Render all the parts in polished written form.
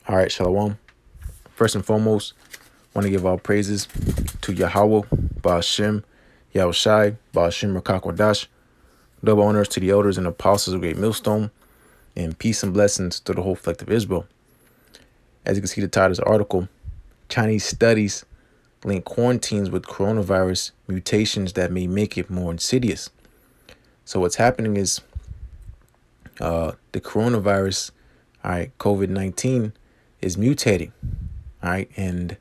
All right, Shalom. First and foremost, want to give all praises to Yahawah, Ba'ashem, YAHAWASHI, Ba'ashem Rakakwadash. Double honors to the elders and apostles of Great Millstone, and peace and blessings to the whole collective Israel. As you can see the title of the article, Chinese studies link quarantines with coronavirus mutations that may make it more insidious. So what's happening is the coronavirus, all right, COVID-19, is mutating, all right, and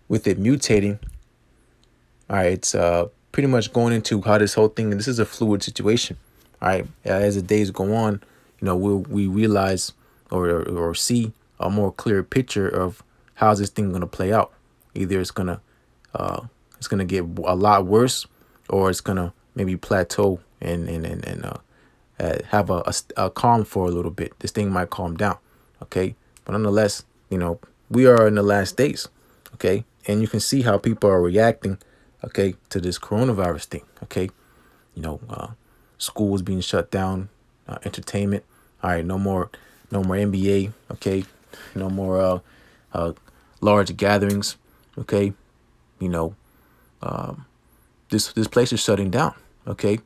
with it mutating, all right, it's pretty much going into how this whole thing, and this is a fluid situation, all right. As the days go on, we realize or see a more clear picture of how's this thing going to play out. Either it's gonna get a lot worse, or it's gonna maybe plateau and have a calm for a little bit. This thing might calm down, okay? But nonetheless, we are in the last days, okay? And you can see how people are reacting, okay, to this coronavirus thing, okay? Schools being shut down, entertainment, all right, no more NBA, okay? No more large gatherings, okay? This place is shutting down, okay?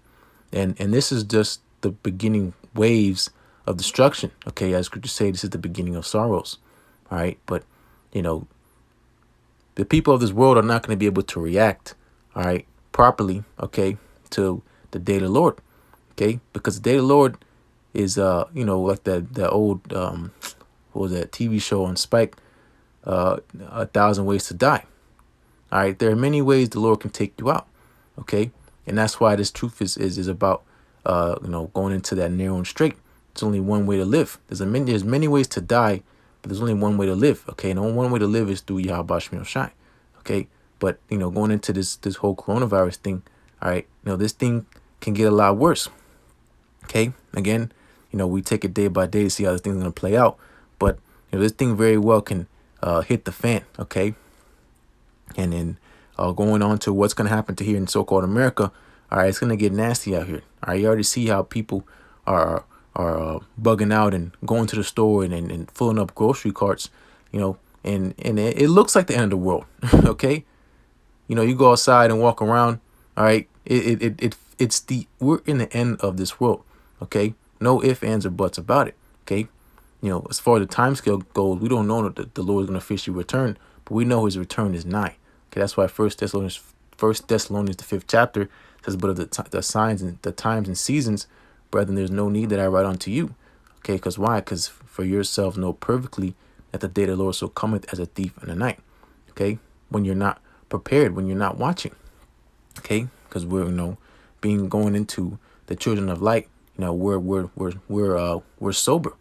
And this is just the beginning waves of destruction, okay? As scripture say, this is the beginning of sorrows, all right? But, the people of this world are not going to be able to react, all right, properly, okay, to the day of the Lord, okay? Because the day of the Lord is, like the old, what was that TV show on Spike, 1,000 Ways to Die. All right, there are many ways the Lord can take you out, okay? And that's why this truth is about, going into that narrow and straight. It's only one way to live. There's many ways to die, but there's only one way to live, okay? And only one way to live is through YAHAWASHI, okay? But, going into this whole coronavirus thing, all right, this thing can get a lot worse, okay? Again, we take it day by day to see how this thing's going to play out. But, this thing very well can hit the fan, okay? And then going on to what's going to happen to here in so-called America, all right, it's going to get nasty out here. All right, you already see how people are bugging out and going to the store and filling up grocery carts, and it looks like the end of the world, okay? You go outside and walk around, all right, we're in the end of this world, okay? No ifs, ands, or buts about it, okay? As far as the time scale goes, we don't know that the Lord is going to officially return, but we know his return is nigh. Okay, that's why First Thessalonians, the 5th chapter says, "But of the signs and the times and seasons, brethren, there's no need that I write unto you." Okay, because why? Because for yourselves know perfectly that the day of the Lord so cometh as a thief in the night. Okay, when you're not prepared, when you're not watching. Okay, because we're going into the children of light. We're sober.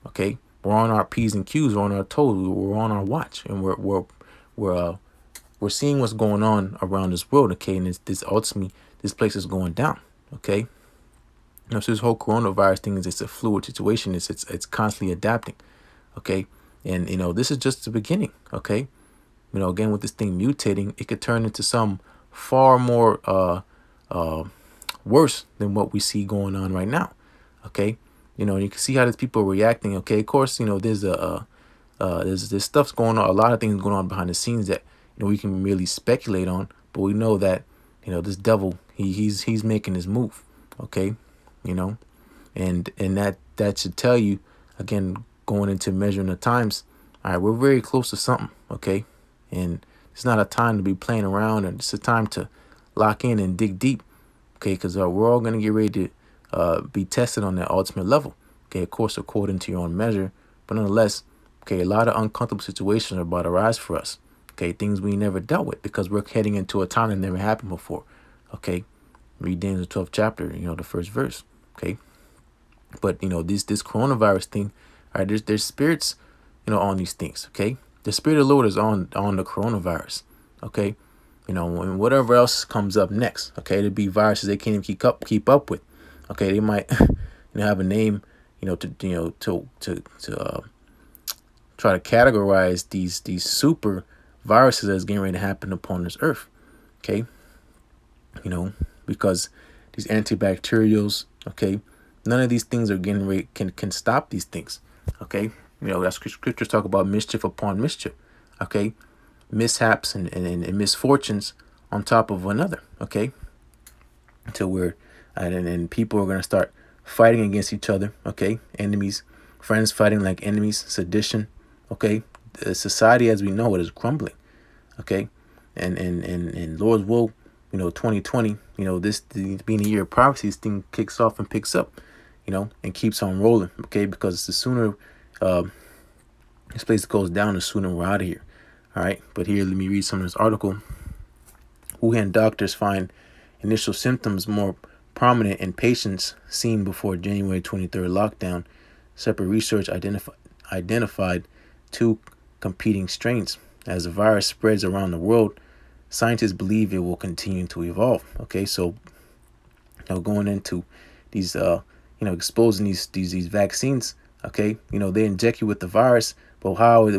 Okay, we're on our P's and Q's, we're on our toes, we're on our watch, and we're seeing what's going on around this world, okay? And this ultimately, this place is going down, okay? So this whole coronavirus thing it's a fluid situation. It's constantly adapting, okay? And this is just the beginning, okay? Again, with this thing mutating, it could turn into some far more worse than what we see going on right now, okay? You can see how these people are reacting, okay? Of course, there's there's stuff's going on, a lot of things going on behind the scenes that we can really speculate on, but we know that this devil he's making his move, okay? And that should tell you, again, going into measuring the times, all right, we're very close to something, okay? And it's not a time to be playing around, and it's a time to lock in and dig deep, okay? Because we're all going to get ready to be tested on that ultimate level, okay? Of course, according to your own measure, but nonetheless, okay, a lot of uncomfortable situations are about to rise for us, okay? Things we never dealt with because we're heading into a time that never happened before, okay? Read Daniel 12th chapter, the first verse, okay? But this coronavirus thing, all right, there's spirits, on these things, okay? The spirit of the Lord is on the coronavirus, okay? And whatever else comes up next, okay? It'll be viruses they can't even keep up with, okay? They might, have a name, to try to categorize these super viruses that's getting ready to happen upon this earth, okay? Because these antibacterials, okay, none of these things are getting ready can stop these things, okay? You know, that's scriptures talk about mischief upon mischief. Okay, mishaps and misfortunes on top of one another. Okay, until we're and people are gonna start fighting against each other. Okay, enemies, friends fighting like enemies, sedition. Okay, the society as we know it is crumbling. Okay, and Lord's will, 2020, this being a year of prophecy, this thing kicks off and picks up, and keeps on rolling. Okay, because the sooner this place goes down, the sooner we're out of here. All right, but here, let me read some of this article. Wuhan doctors find initial symptoms more prominent in patients seen before January 23rd lockdown. Separate research identified two competing strains. As the virus spreads around the world, scientists believe it will continue to evolve. Okay, so going into these, exposing these vaccines. Okay, they inject you with the virus, but how is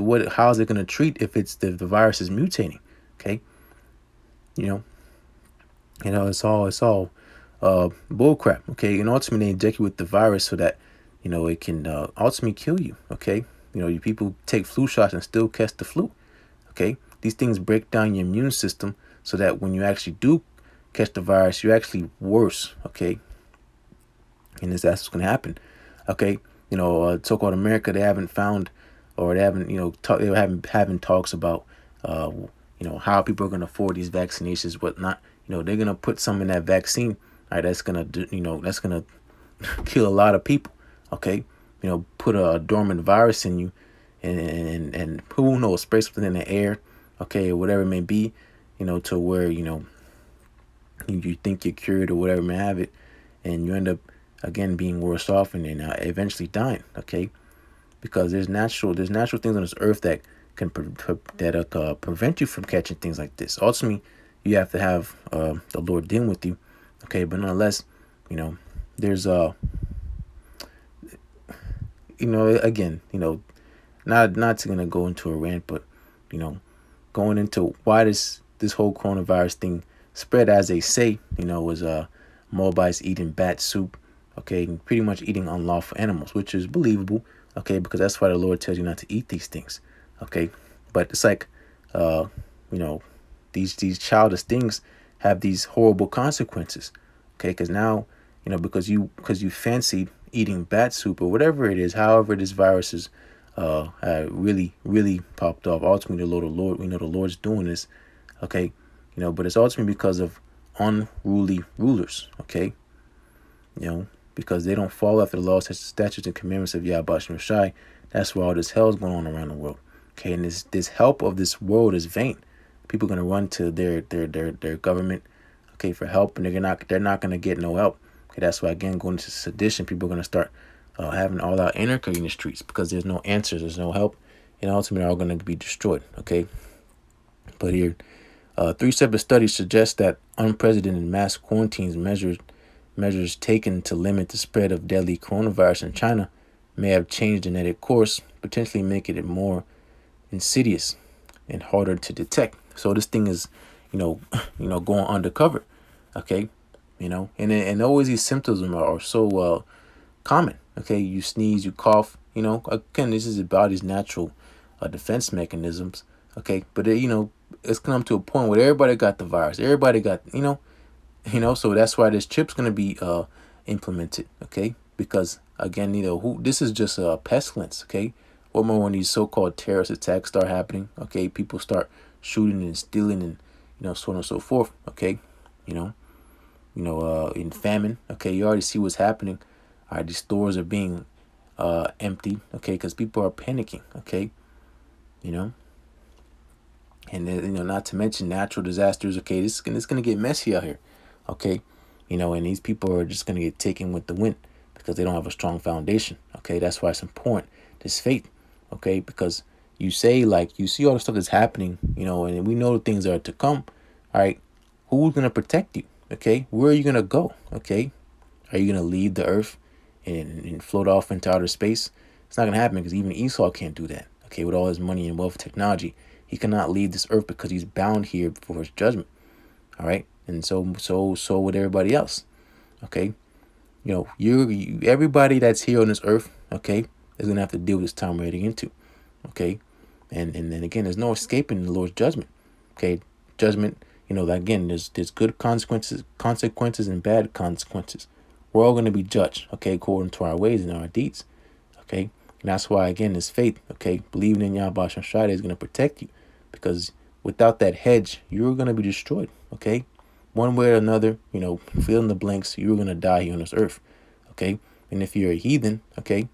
it going to treat if the virus is mutating? Okay, it's all bull crap. Okay, and ultimately they inject you with the virus so that it can ultimately kill you. Okay, you people take flu shots and still catch the flu. Okay, these things break down your immune system so that when you actually do catch the virus, you're actually worse. Okay, and that's what's going to happen. Okay, so-called America, they haven't found, or they haven't, they haven't having talks about, how people are going to afford these vaccinations, whatnot. They're going to put some in that vaccine. All right, that's going to, that's going to kill a lot of people. Okay, put a dormant virus in you, and who knows, spray something in the air, okay, or whatever it may be, to where you think you're cured or whatever may have it, and you end up again being worse off and then eventually dying. Okay, because there's natural things on this earth that can prevent you from catching things like this. Ultimately, you have to have the Lord dealing with you. Okay, but nonetheless, there's again, not to gonna go into a rant, but going into why this whole coronavirus thing spread, as they say, was Moabites eating bat soup, okay, and pretty much eating unlawful animals, which is believable, okay, because that's why the Lord tells you not to eat these things, okay. But it's like, these childish things have these horrible consequences, okay, because now, because you fancied eating bat soup or whatever it is, however this virus is really popped off. Ultimately, we know the Lord's doing this, okay, but it's ultimately because of unruly rulers, okay, because they don't follow after the laws, statutes, and commandments of YAHAWASHI. That's why all this hell is going on around the world, okay, and this help of this world is vain. People are going to run to their government, okay, for help, and they're not going to get no help. Okay, that's why, again, going into sedition, people are going to start having all-out anarchy in the streets because there's no answers, there's no help, and ultimately are going to be destroyed, okay? But here, 3 separate studies suggest that unprecedented mass quarantines measures taken to limit the spread of deadly coronavirus in China may have changed genetic course, potentially making it more insidious and harder to detect. So this thing is, going undercover, okay? And always these symptoms are so common. Okay, you sneeze, you cough. Again, this is about these natural defense mechanisms. Okay, but it's come to a point where everybody got the virus. Everybody got So that's why this chip's gonna be implemented. Okay, because again, this is just a pestilence. Okay, what more when these so-called terrorist attacks start happening? Okay, people start shooting and stealing and so on and so forth. Okay, in famine. Okay, you already see what's happening. All right, these stores are being empty. Okay, because people are panicking. Okay, and then, not to mention natural disasters. Okay, this is gonna get messy out here. Okay, and these people are just gonna get taken with the wind because they don't have a strong foundation. Okay, that's why it's important, this faith. Okay, because you see all the stuff that's happening. And we know the things that are to come. All right, who's gonna protect you? Okay, where are you gonna go? Okay, are you gonna leave the earth and float off into outer space? It's not gonna happen because even Esau can't do that. Okay, with all his money and wealth, technology, he cannot leave this earth because he's bound here for his judgment. All right, and so with everybody else. Okay, everybody that's here on this earth, okay, is going to have to deal with this time we're heading into. Okay. And then again, there's no escaping the Lord's judgment. Okay. Judgment, again, there's good consequences and bad consequences. We're all going to be judged, okay, according to our ways and our deeds. Okay. And that's why, again, this faith, okay, believing in YAHAWASHI is going to protect you, because without that hedge, you're going to be destroyed. Okay. One way or another, fill in the blanks, you're going to die here on this earth. Okay. And if you're a heathen, okay,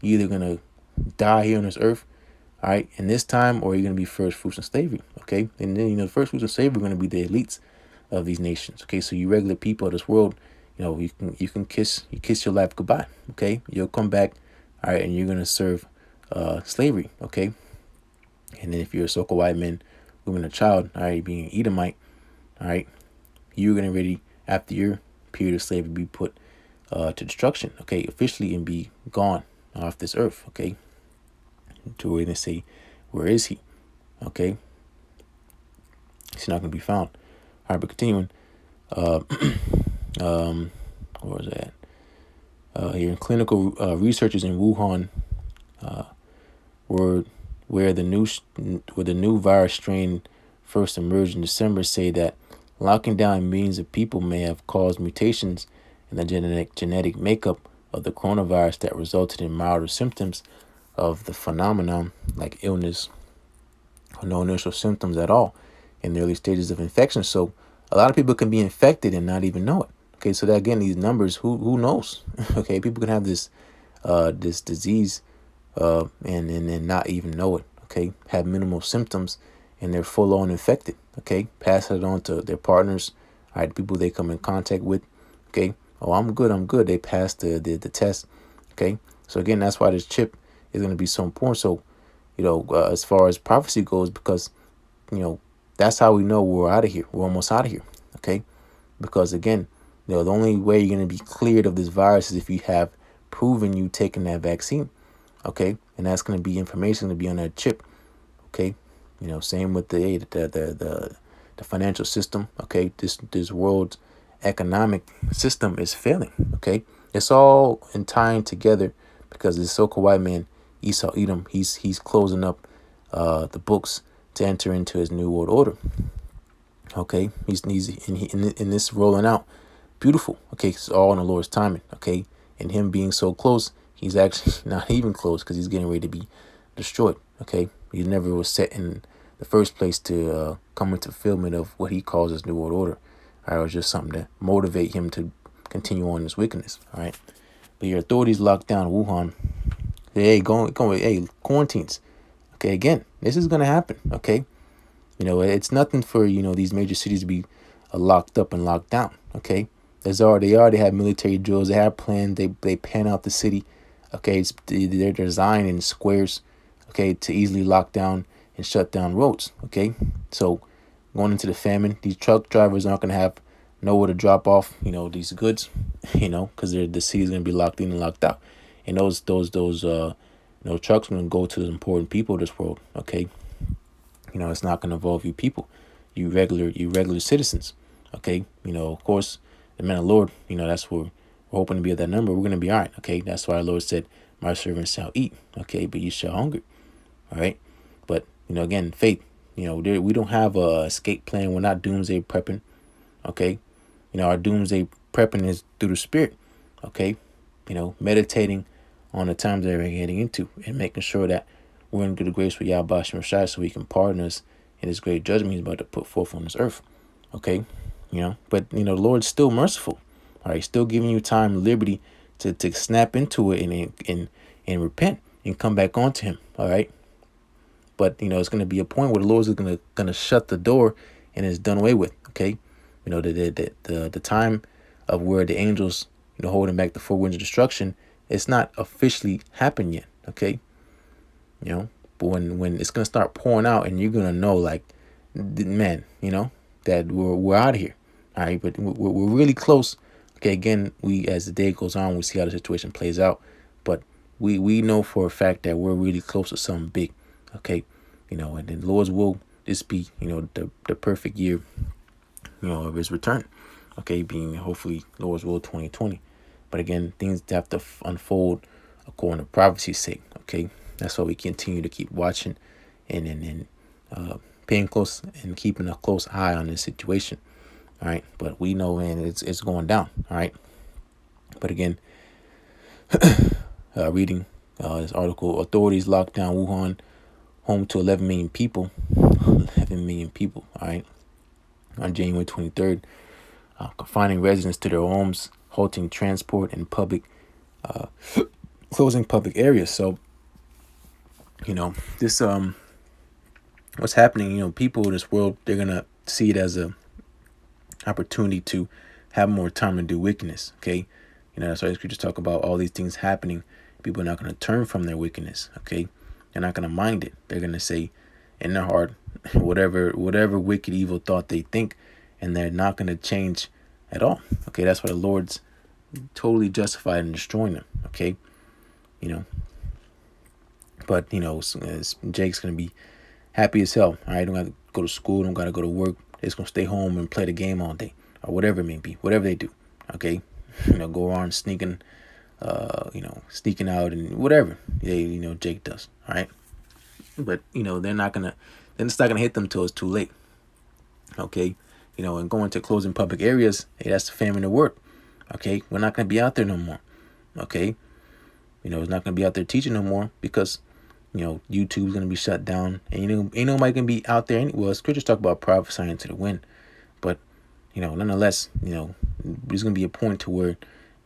you're either going to die here on this earth, all right, in this time, or you're going to be first fruits in slavery. Okay. And then, the first fruits in slavery are going to be the elites of these nations. Okay. So you regular people of this world, you can kiss your life goodbye. Okay. You'll come back. All right. And you're going to serve slavery. Okay. And then if you're a so-called white man, woman, or child, all right, being an Edomite, all right, you're going to ready, after your period of slavery, be put to destruction, okay, officially, and be gone off this earth, okay, to where they say, where is he? Okay, he's not going to be found. All right, but continuing, where was that? Here in clinical researchers in Wuhan, where the new virus strain first emerged in December, say that locking down millions of people may have caused mutations in the genetic makeup of the coronavirus that resulted in milder symptoms of the phenomenon, like illness or no initial symptoms at all in the early stages of infection. So a lot of people can be infected and not even know it. Okay, so that, again, these numbers, who knows? Okay, people can have this this disease and not even know it. Okay, have minimal symptoms and they're full on infected. Okay, pass it on to their partners, all right, people they come in contact with. Okay, oh, I'm good. They passed the test. Okay, so again, that's why this chip is going to be so important. So, as far as prophecy goes, because that's how we know we're out of here. We're almost out of here. Okay, because again, the only way you're going to be cleared of this virus is if you have proven you taken that vaccine. Okay, and that's going to be information to be on that chip. Okay, same with the financial system. Okay, this world's economic system is failing. Okay, it's all in tying together because this so-called white man Esau Edom, he's closing up the books to enter into his new world order. Okay, he's in this rolling out. Beautiful. Okay, it's all in the Lord's timing. Okay, and him being so close, he's actually not even close because he's getting ready to be destroyed. Okay, he never was set in the first place to come into fulfillment of what he calls his new world order. All right, it was just something to motivate him to continue on this wickedness. All right, but your authorities locked down Wuhan. Hey, hey, quarantines. Okay, again, this is gonna happen. Okay, it's nothing for these major cities to be locked up and locked down. Okay, they already have military drills. They have plans. They pan out the city. Okay, they're designed in squares. Okay, to easily lock down and shut down roads. Okay, so going into the famine, these truck drivers aren't gonna have nowhere to drop off these goods. Because the city's gonna be locked in and locked out, and those trucks are gonna go to the important people of this world. Okay, it's not gonna involve you people, you regular citizens. Okay, of course, the men of the Lord, that's where we're hoping to be at that number. We're going to be all right. Okay, that's why our Lord said, my servants shall eat. Okay, but you shall hunger. All right, but, again, faith, we don't have a escape plan. We're not doomsday prepping. Okay, our doomsday prepping is through the Spirit. Okay, meditating on the times that we're getting into and making sure that we're in good grace with YAHAWASHI so he can pardon us in his great judgment he's about to put forth on this earth. Okay, but the Lord's still merciful. All right, still giving you time and liberty to snap into it and repent and come back onto him. All right, but it's going to be a point where the Lord's going to shut the door and it's done away with. Okay, the time of where the angels holding back the four winds of destruction, it's not officially happened yet. Okay, but when it's going to start pouring out and you're going to know, like, man, that we're out of here. All right, but we're really close. Okay, again, as the day goes on, we see how the situation plays out, but we know for a fact that we're really close to something big. Okay, and then Lord's will, this be the perfect year of his return. Okay, being hopefully Lord's will 2020. But again, things have to unfold according to prophecy's sake. Okay, that's why we continue to keep watching and paying close and keeping a close eye on this situation. All right, but we know, man, it's going down. All right, but again, reading this article: authorities locked down Wuhan, home to 11 million people. 11 million people. All right, on January 23rd, confining residents to their homes, halting transport and public, closing public areas. So, this what's happening? People in this world, they're gonna see it as a opportunity to have more time to do wickedness. Okay, that's why the scriptures talk about all these things happening. People are not going to turn from their wickedness. Okay, they're not going to mind it. They're going to say in their heart whatever wicked evil thought they think, and they're not going to change at all. Okay, that's why the Lord's totally justified in destroying them. Okay, but Jake's going to be happy as hell. All right, don't got to go to school, don't got to go to work. They're just going to stay home and play the game all day, or whatever it may be, whatever they do. Okay, go around sneaking, sneaking out and whatever Jake does. All right, but they're not gonna, then it's not gonna hit them till it's too late. Okay, and going to closing public areas, hey, that's the famine of word. Okay, we're not gonna be out there no more. Okay, it's not gonna be out there teaching no more because YouTube's gonna be shut down, and ain't nobody gonna be out there. Well, scriptures talk about prophesying to the wind, but nonetheless, there's gonna be a point to where,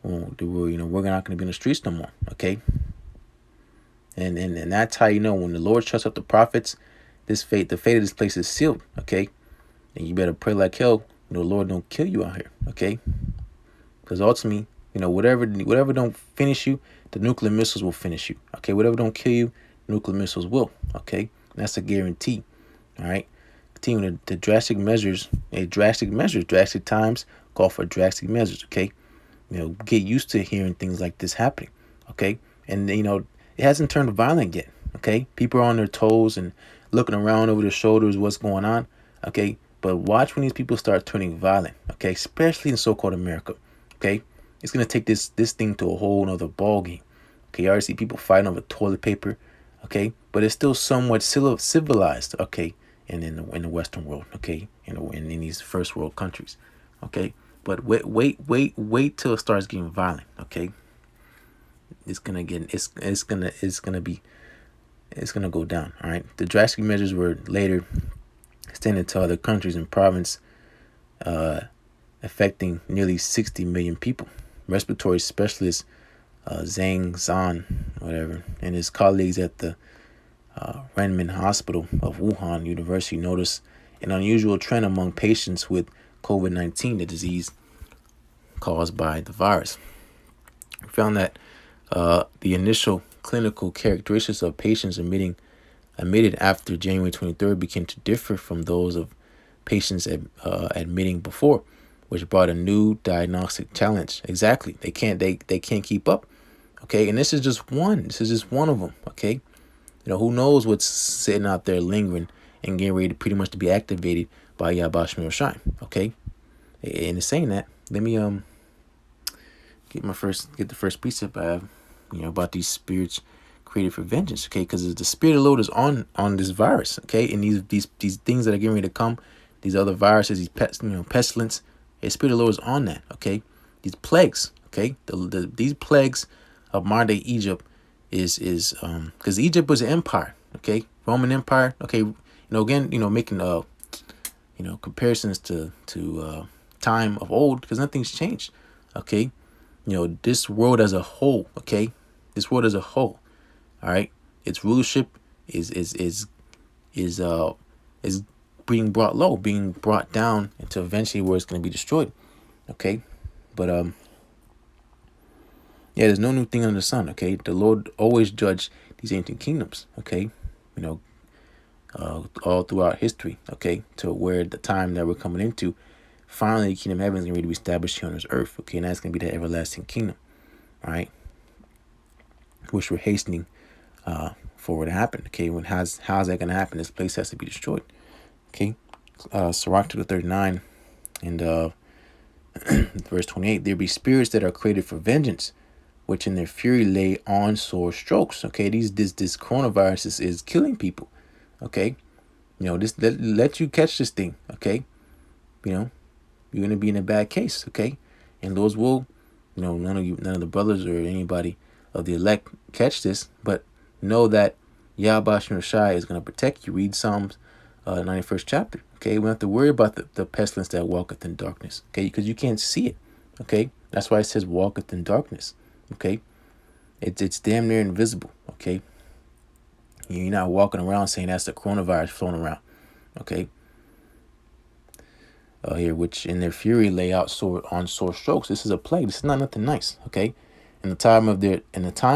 we're not gonna be in the streets no more. Okay, and that's how when the Lord trusts up the prophets, the fate of this place is sealed. Okay, and you better pray like hell. The Lord don't kill you out here. Okay, because ultimately, whatever don't finish you, the nuclear missiles will finish you. Okay, whatever don't kill you, nuclear missiles will. Okay, and that's a guarantee. All right, continue the drastic measures. Drastic times call for drastic measures. Okay, get used to hearing things like this happening. Okay, and it hasn't turned violent yet. Okay, people are on their toes and looking around over their shoulders, what's going on. Okay, but watch when these people start turning violent. Okay, especially in so-called America. Okay, it's gonna take this thing to a whole nother ball game. Okay, you already see people fighting over toilet paper. Okay, but it's still somewhat civilized. Okay, and in the Western world. Okay, in these first world countries. Okay, but wait till it starts getting violent. Okay, it's gonna go down. All right, the drastic measures were later extended to other countries and provinces, affecting nearly 60 million people. Respiratory specialist Zhang Zhan, whatever, and his colleagues at the Renmin Hospital of Wuhan University noticed an unusual trend among patients with COVID-19, the disease caused by the virus. We found that the initial clinical characteristics of patients admitted after January 23rd began to differ from those of patients admitting before, which brought a new diagnostic challenge. Exactly, they can't keep up. Okay, and this is just one of them. Okay, who knows what's sitting out there lingering and getting ready to pretty much to be activated by YAHAWASHI SHAM. Okay, and in saying that, let me get the first precept I have, about these spirits created for vengeance. Okay, because the spirit of the Lord is on this virus. Okay, and these things that are getting ready to come, these other viruses, these pestilence, the spirit of the Lord is on that. Okay, these plagues. Okay, these plagues of modern day Egypt is because Egypt was an empire. Okay, Roman Empire. Okay, again, making comparisons to time of old, because nothing's changed. Okay, this world as a whole. Okay, this world as a whole. All right, its rulership is being brought low, being brought down into eventually where it's going to be destroyed. Okay, but yeah, there's no new thing under the sun. Okay, the Lord always judged these ancient kingdoms. Okay, all throughout history. Okay, to where the time that we're coming into, finally, the kingdom of heaven is going to be established here on this earth. Okay, and that's going to be the everlasting kingdom. All right, which we're hastening for it to happen. Okay, how's that going to happen? This place has to be destroyed. Okay, Sirach 39 and verse 28. There be spirits that are created for vengeance, which in their fury lay on sore strokes. Okay, this coronavirus is killing people. Okay, this let you catch this thing. Okay, you're gonna be in a bad case. Okay, and those will, none of the brothers or anybody of the elect catch this, but know that YAHAWASHI is gonna protect you. Read Psalms 91st chapter. Okay, we don't have to worry about the pestilence that walketh in darkness. Okay, because you can't see it. Okay, that's why it says walketh in darkness. Okay, it's damn near invisible. Okay, you're not walking around saying that's the coronavirus floating around. Okay, here, which in their fury lay out on sore strokes. This is a plague. This is not nothing nice. Okay, in the time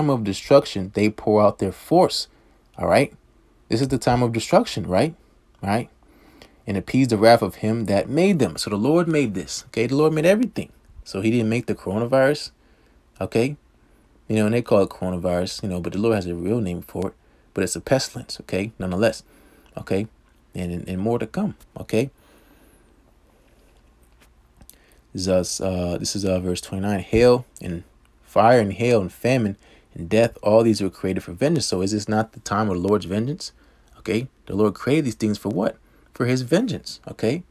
of destruction, they pour out their force. All right, this is the time of destruction, right? All right, and appease the wrath of him that made them. So the Lord made this. Okay, the Lord made everything. So he didn't make the coronavirus. Okay, and they call it coronavirus. But the Lord has a real name for it. But it's a pestilence. Okay, nonetheless. Okay, and more to come. Okay. This is verse 29. Hail and fire and hail and famine and death, all these were created for vengeance. So is this not the time of the Lord's vengeance? Okay, the Lord created these things for what? For his vengeance. Okay,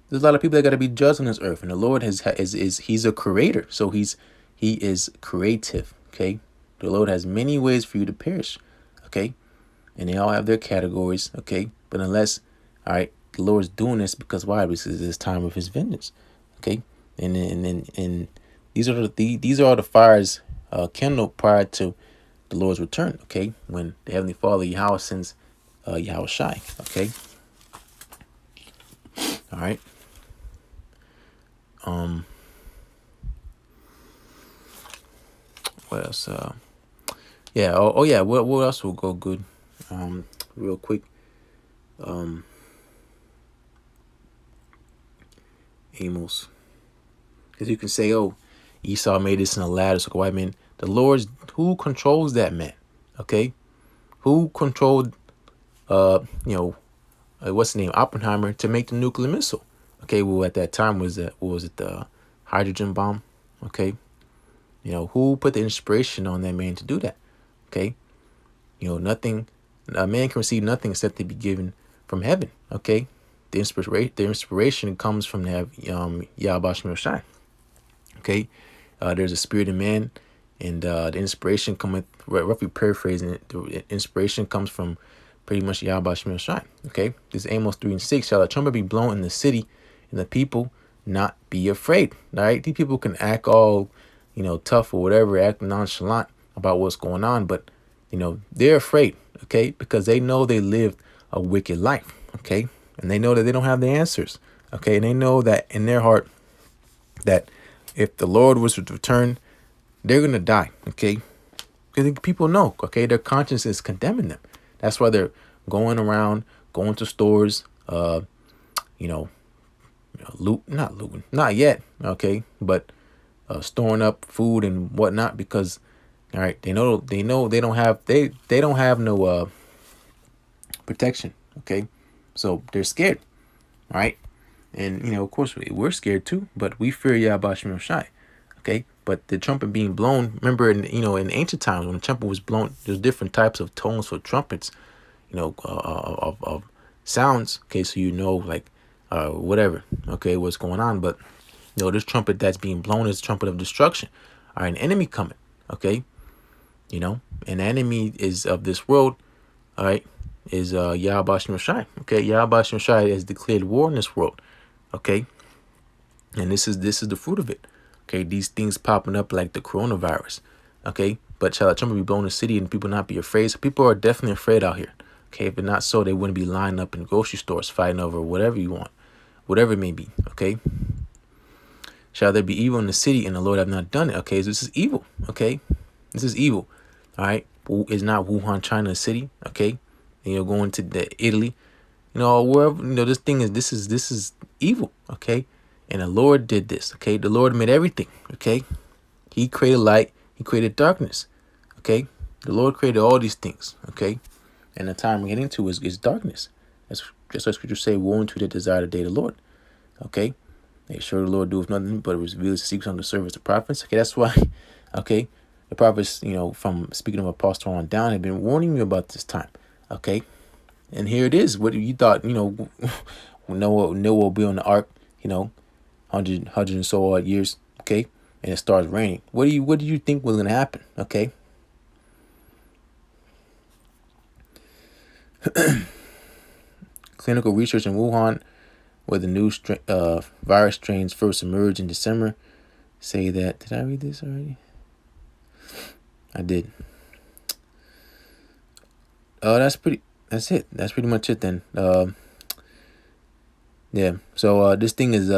there's a lot of people that got to be judged on this earth, and the Lord he's a creator, so he is creative. Okay, the Lord has many ways for you to perish. Okay, and they all have their categories. Okay, but unless, all right, the Lord's doing this because why? Because it's this time of his vengeance. Okay, and these are the fires kindled prior to the Lord's return. Okay, when the Heavenly Father Yahweh sends YAHAWASHI. Okay, all right. What else? Yeah. Oh yeah. What else will go good? Real quick. Amos. Because you can say, oh, Esau made this in a ladder. So I mean, the Lord's, who controls that man? Okay, who controlled what's the name, Oppenheimer, to make the nuclear missile? Okay, well at that time the hydrogen bomb? Okay, who put the inspiration on that man to do that? Okay, nothing. A man can receive nothing except to be given from heaven. Okay. The inspiration comes from the YAHAWASHI. Okay, there's a spirit in man, and the inspiration cometh, roughly paraphrasing it, the inspiration comes from pretty much YAHAWASHI. Okay, this is Amos 3:6. Shall a trumpet be blown in the city, and the people not be afraid? All right, these people can act all, tough or whatever, act nonchalant about what's going on, but they're afraid. Okay, because they know they lived a wicked life. Okay. And they know that they don't have the answers. Okay. And they know that in their heart that if the Lord was to return, they're going to die. Okay. Because people know. Okay. Their conscience is condemning them. That's why they're going around, going to stores, not looting, not yet. Okay. But storing up food and whatnot, because, all right, they know they don't have no protection. Okay. So they're scared, right? And, of course, we're scared too, but we fear YAHAWASHI. Okay. But the trumpet being blown, remember, in ancient times when the trumpet was blown, there's different types of tones for trumpets, of sounds. Okay. So, like, whatever. Okay. What's going on. But, this trumpet that's being blown is a trumpet of destruction. All right. An enemy coming. Okay. An enemy is of this world. All right. Is YAHAWASHI. Okay, YAHAWASHI has declared war in this world. Okay, and this is the fruit of it. Okay, these things popping up like the coronavirus. Okay, but shall a trumpet be blown in the city and people not be afraid? So people are definitely afraid out here. Okay, if it's not so, they wouldn't be lining up in grocery stores fighting over whatever you want, whatever it may be. Okay, shall there be evil in the city and the Lord have not done it? Okay, so this is evil. Okay, this is evil. All right, it's not Wuhan, China, a city. Okay. Going to Italy, wherever, this is evil. Okay. And the Lord did this. Okay. The Lord made everything. Okay. He created light. He created darkness. Okay. The Lord created all these things. Okay. And the time we're getting to is darkness. That's just like scripture say, woe unto the desire the day of the Lord. Okay. Make sure the Lord doeth nothing but reveal his secrets unto the servants, the prophets. Okay. That's why. Okay. the prophets, from speaking of apostle on down, have been warning you about this time. Okay. And here it is. What you thought, Noah will be on the ark, 100 and so odd years. Okay. And it starts raining. What do you think was going to happen? Okay. Clinical research in Wuhan, where the new virus strains first emerged in December, say that. Did I read this already? I did. That's it. That's pretty much it then. Yeah. So this thing is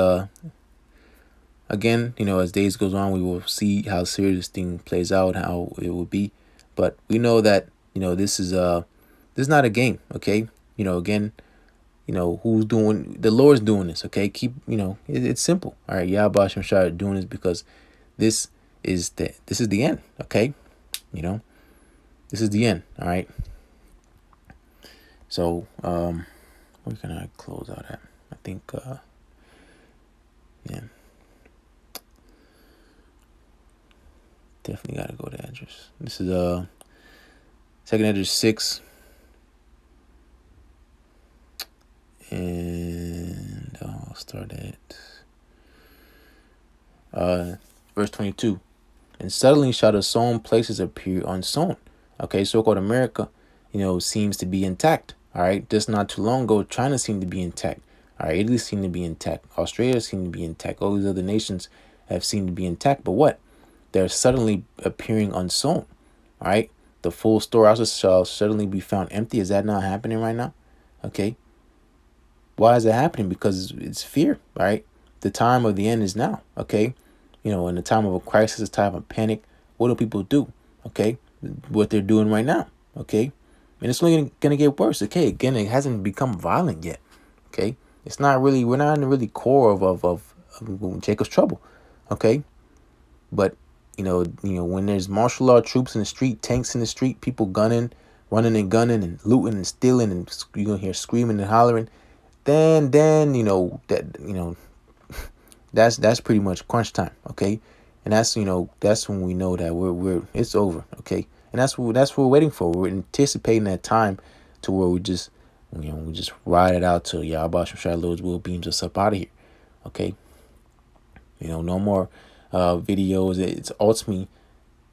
again, as days goes on, we will see how serious this thing plays out, how it will be. But we know that this is not a game. Okay. Again, who's doing, the Lord's doing this. Okay. Keep, it's simple. All right. YAHAWASHI started doing this because this is the end. Okay. This is the end. All right. So where can I close out at? I think yeah, definitely gotta go to address. This is second address 6, and I'll start at verse 22. And suddenly shall the sown places appear unsown. Okay, so-called America, seems to be intact. All right, just not too long ago, China seemed to be intact. All right, Italy seemed to be intact. Australia seemed to be intact. All these other nations have seemed to be intact. But what? They're suddenly appearing unsown. All right, the full storehouses shall suddenly be found empty. Is that not happening right now? Okay. Why is it happening? Because it's fear. All right, the time of the end is now. Okay. In the time of a crisis, a time of panic, what do people do? Okay, what they're doing right now. Okay, and it's only gonna get worse. Okay, again, it hasn't become violent yet. Okay, it's not really. We're not in the really core of Jacob's trouble. Okay, but when there's martial law troops in the street, tanks in the street, people running and gunning and looting and stealing, and you're gonna hear screaming and hollering. Then that's pretty much crunch time. Okay, and that's when we know that it's over. Okay, and that's what we're waiting for. We're anticipating that time to where we just ride it out till YAHAWASHI Lord's will beams us up out of here. Okay, no more videos. It's ultimately,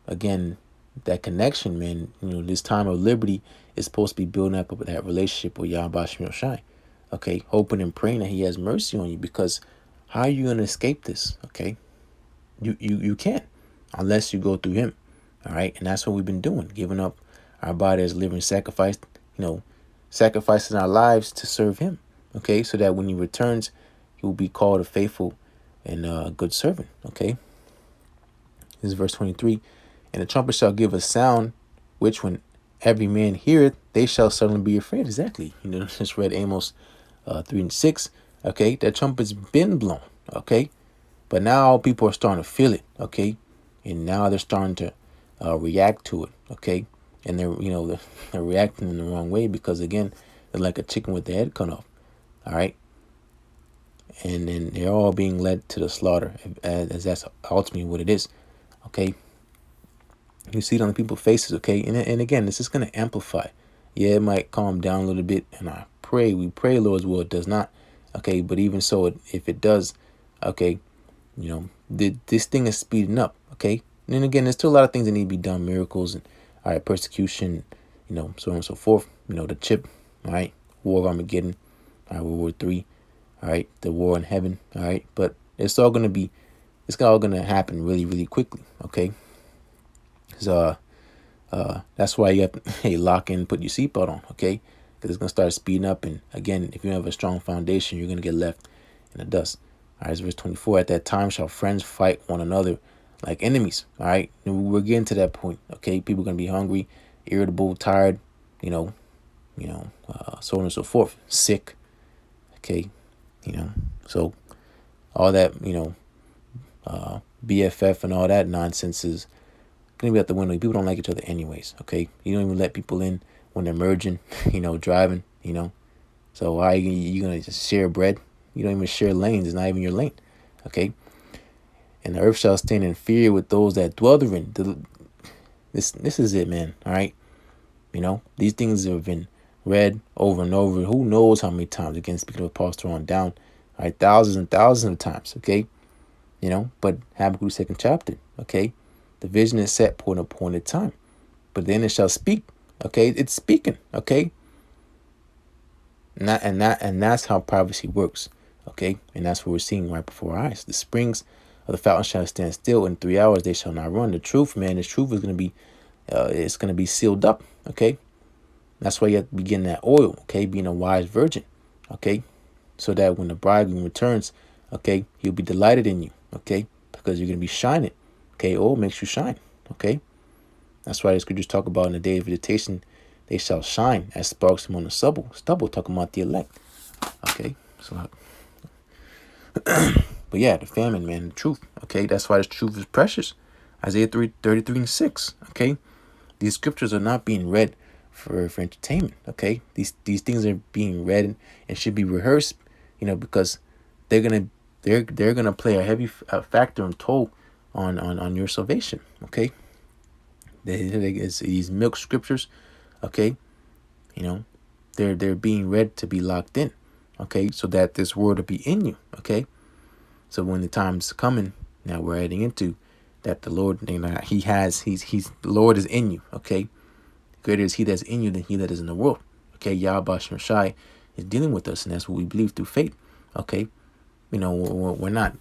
again, that connection, man. This time of liberty is supposed to be building up that relationship with YAHAWASHI. Okay, hoping and praying that He has mercy on you, because how are you going to escape this? Okay, you can't unless you go through Him. All right, and that's what we've been doing, giving up our body as living sacrifice. Sacrificing our lives to serve Him. Okay, so that when He returns, He will be called a faithful and good servant. Okay, this is verse 23. And the trumpet shall give a sound, which when every man heareth, they shall suddenly be afraid. Exactly. Just read Amos 3 and 6. Okay, that trumpet's been blown. Okay, but now people are starting to feel it. Okay, and now they're starting to react to it. Okay, and they're reacting in the wrong way, because again, they're like a chicken with their head cut off. All right, and then they're all being led to the slaughter, as that's ultimately what it is. Okay, you see it on the people's faces. Okay, and again, this is going to amplify. Yeah, it might calm down a little bit, and we pray Lord's will it does not. Okay, but even so, if it does, okay, this thing is speeding up. Okay, and then again, there's still a lot of things that need to be done, miracles and persecution, so on and so forth. The chip, all right, war of Armageddon, all right, World War III, all right, the war in heaven, all right, but it's all gonna happen really, really quickly. Okay, so that's why you have to lock in, put your seatbelt on. Okay. Because it's going to start speeding up. And again, if you have a strong foundation, you're going to get left in the dust. All right, verse 24. At that time shall friends fight one another like enemies. All right, and we're getting to that point. Okay, people are going to be hungry, irritable, tired, so on and so forth, sick. Okay, so all that, BFF and all that nonsense is going to be out the window. People don't like each other anyways. Okay, you don't even let people in when they're merging, driving, so how you gonna just share bread? You don't even share lanes. It's not even your lane. Okay, and the earth shall stand in fear with those that dwell therein. This is it, man. All right. You know, these things have been read over and over. Who knows how many times? Again, speaking of Pastor on down. All right, thousands and thousands of times. Okay. You know, but Habakkuk 2nd chapter. Okay. The vision is set for an appointed time. But then it shall speak. Okay. It's speaking. Okay. And that's how prophecy works. Okay. And that's what we're seeing right before our eyes. The springs of the fountain shall stand still. In 3 hours they shall not run. The truth, man, this truth is going to be it's going to be sealed up. Okay. That's why you have to be getting that oil. Okay. Being a wise virgin. Okay. So that when the bridegroom returns, okay, he'll be delighted in you. Okay. Because you're going to be shining. Okay. Oil makes you shine. Okay. That's why the scriptures talk about in the day of visitation, they shall shine as sparks among the stubble. Stubble, talking about the elect. Okay. So, but yeah, the famine, man, the truth. Okay. That's why the truth is precious. Isaiah 3:33-6. Okay. These scriptures are not being read for entertainment. Okay. These things are being read and should be rehearsed, you know, because they're gonna play a heavy factor and toll on your salvation. Okay. These milk scriptures, okay, you know, they're being read to be locked in, okay, so that this word will be in you. Okay. So when the time's coming, now we're heading into that, the Lord, you know, the Lord is in you. Okay. Greater is he that's in you than he that is in the world. Okay. YAHAWASHI is dealing with us, and that's what we believe through faith. Okay. You know, we're not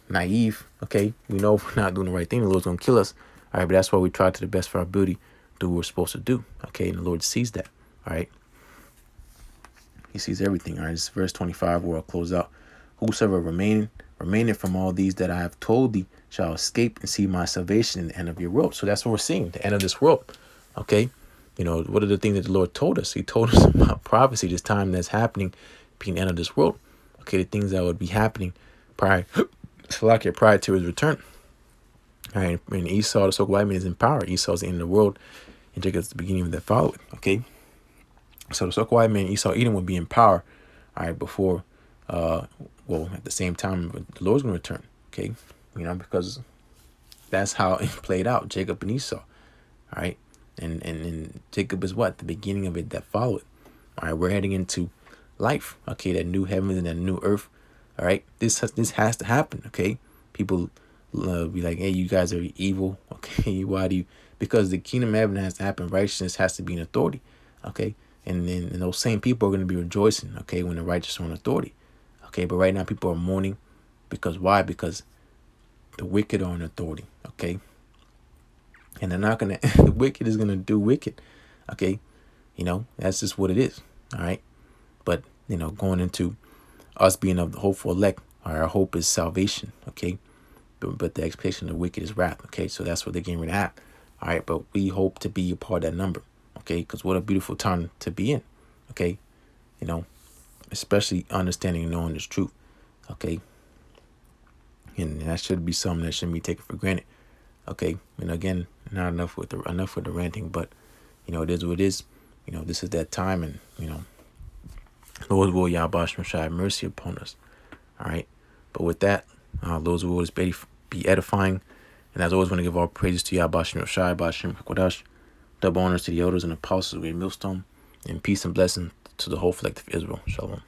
naive. Okay. We know if we're not doing the right thing, the Lord's going to kill us. All right. But that's why we try to the best of our ability to do what we're supposed to do. Okay. And the Lord sees that. All right. He sees everything. All right. This is verse 25 where I'll close out. Whosoever remaineth from all these that I have told thee shall escape and see my salvation in the end of your world. So that's what we're seeing, the end of this world. Okay. You know, what are the things that the Lord told us? He told us about prophecy, this time that's happening, being the end of this world. Okay. The things that would be happening prior to his return. All right. And Esau, the so-called white man, is in power. Esau is the end of the world, and Jacob's the beginning of that follow it. Okay. So the so-called white man, Esau, Edom, would be in power. All right. Before, at the same time, the Lord's going to return. Okay. You know, because that's how it played out, Jacob and Esau. All right. And Jacob is what? The beginning of it that followed. All right. We're heading into life. Okay. That new heavens and that new earth. All right. This has to happen. Okay. People be like, hey, you guys are evil. Okay. Why do you? Because the kingdom of heaven has to happen. Righteousness has to be in authority. Okay. And then those same people are going to be rejoicing. Okay. When the righteous are in authority. Okay. But right now people are mourning. Because why? Because the wicked are in authority. Okay. And they're not going to, the wicked is going to do wicked. Okay. You know, that's just what it is. All right. But, you know, going into us being of the hopeful elect, our hope is salvation. Okay. But the expectation of the wicked is wrath. Okay. So that's what they're getting rid of. All right. But we hope to be a part of that number. Okay. Because what a beautiful time to be in. Okay. You know, especially understanding and knowing this truth. Okay. And that should be something that shouldn't be taken for granted. Okay. And again, not enough with the ranting, but you know, it is what it is. You know, this is that time, and you know, Lord will Yahweh have mercy upon us. All right. But with that, Lord's will is be edifying. And as always, want to give all praises to Yahweh Shai, Bashim Hakodash, double honors to the elders and apostles of MILLSTONE, and peace and blessing to the whole collective Israel. Shalom.